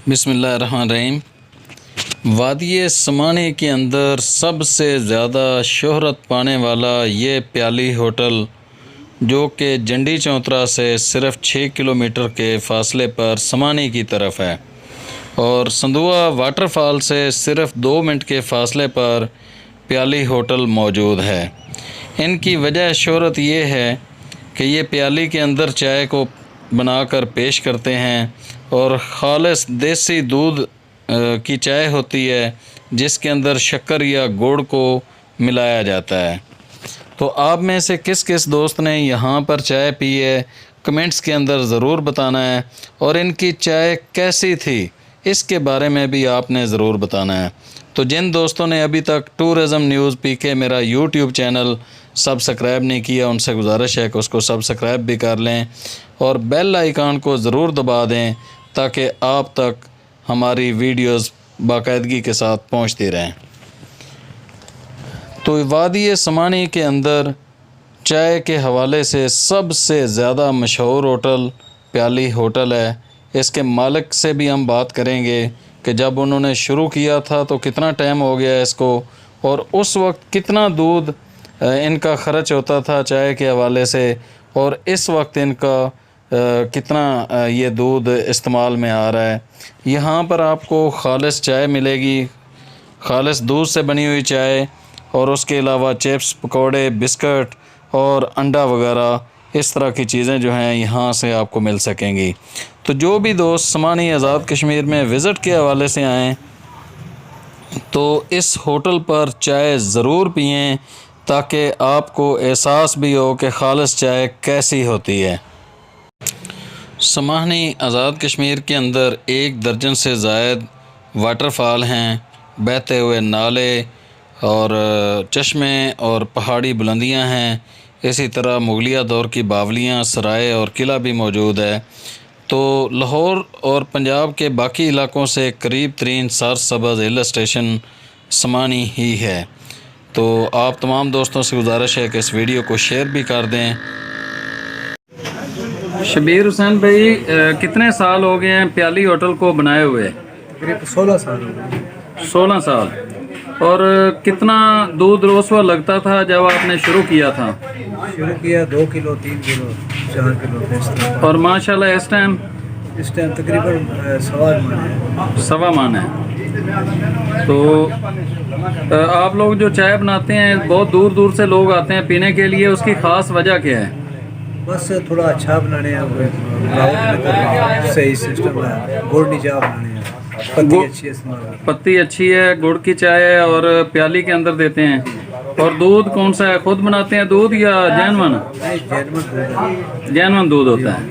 بسم اللہ الرحمن الرحیم۔ وادی سمانی کے اندر سب سے زیادہ شہرت پانے والا یہ پیالی ہوٹل جو کہ جنڈی چوترا سے صرف 6 کلومیٹر کے فاصلے پر سمانی کی طرف ہے اور سندوا واٹر فال سے صرف 2 منٹ کے فاصلے پر پیالی ہوٹل موجود ہے۔ ان کی وجہ شہرت یہ ہے کہ یہ پیالی کے اندر چائے کو بنا کر پیش کرتے ہیں اور خالص دیسی دودھ کی چائے ہوتی ہے جس کے اندر شکر یا گڑ کو ملایا جاتا ہے۔ تو آپ میں سے کس کس دوست نے یہاں پر چائے پی ہے کمنٹس کے اندر ضرور بتانا ہے، اور ان کی چائے کیسی تھی اس کے بارے میں بھی آپ نے ضرور بتانا ہے۔ تو جن دوستوں نے ابھی تک ٹورزم نیوز پی کے میرا یوٹیوب چینل سبسکرائب نہیں کیا ان سے گزارش ہے کہ اس کو سبسکرائب بھی کر لیں اور بیل آئیکن کو ضرور دبا دیں تاکہ آپ تک ہماری ویڈیوز باقاعدگی کے ساتھ پہنچتی رہیں۔ تو وادی سمانی کے اندر چائے کے حوالے سے سب سے زیادہ مشہور ہوٹل پیالی ہوٹل ہے۔ اس کے مالک سے بھی ہم بات کریں گے کہ جب انہوں نے شروع کیا تھا تو کتنا ٹائم ہو گیا اس کو، اور اس وقت کتنا دودھ ان کا خرچ ہوتا تھا چائے کے حوالے سے، اور اس وقت ان کا کتنا یہ دودھ استعمال میں آ رہا ہے۔ یہاں پر آپ کو خالص چائے ملے گی، خالص دودھ سے بنی ہوئی چائے، اور اس کے علاوہ چپس، پکوڑے، بسکٹ اور انڈا وغیرہ اس طرح کی چیزیں جو ہیں یہاں سے آپ کو مل سکیں گی۔ تو جو بھی دوست سمانی آزاد کشمیر میں وزٹ کے حوالے سے آئیں تو اس ہوٹل پر چائے ضرور پئیں تاکہ آپ کو احساس بھی ہو کہ خالص چائے کیسی ہوتی ہے۔ سمانی آزاد کشمیر کے اندر 1 درجن سے زائد واٹر فال ہیں، بہتے ہوئے نالے اور چشمے اور پہاڑی بلندیاں ہیں۔ اسی طرح مغلیہ دور کی باولیاں، سرائے اور قلعہ بھی موجود ہے۔ تو لاہور اور پنجاب کے باقی علاقوں سے قریب ترین سرسبز ہل اسٹیشن سمانی ہی ہے۔ تو آپ تمام دوستوں سے گزارش ہے کہ اس ویڈیو کو شیئر بھی کر دیں۔ شبیر حسین بھائی، کتنے سال ہو گئے ہیں پیالی ہوٹل کو بنائے ہوئے؟ تقریباً 16 سال ہو گئے۔ 16 سال۔ اور کتنا دودھ روزہ لگتا تھا جب آپ نے شروع کیا تھا؟ شروع کیا 2 کلو، 3 کلو، 4 کلو اور ماشاءاللہ اس ٹائم تقریباً 1.25 من ہے۔ تو آپ لوگ جو چائے بناتے ہیں بہت دور دور سے لوگ آتے ہیں پینے کے لیے، اس کی خاص وجہ کیا ہے؟ بس تھوڑا اچھا بنانے ہیں، صحیح سسٹم ہے، گڑ کی چائے بنانے ہیں، پتی اچھی ہے، پتی اچھی ہے، گڑ کی چائے ہے اور پیالی کے اندر دیتے ہیں۔ اور دودھ کون سا ہے؟ خود بناتے ہیں دودھ یا جینون؟ جینون دودھ ہوتا ہے۔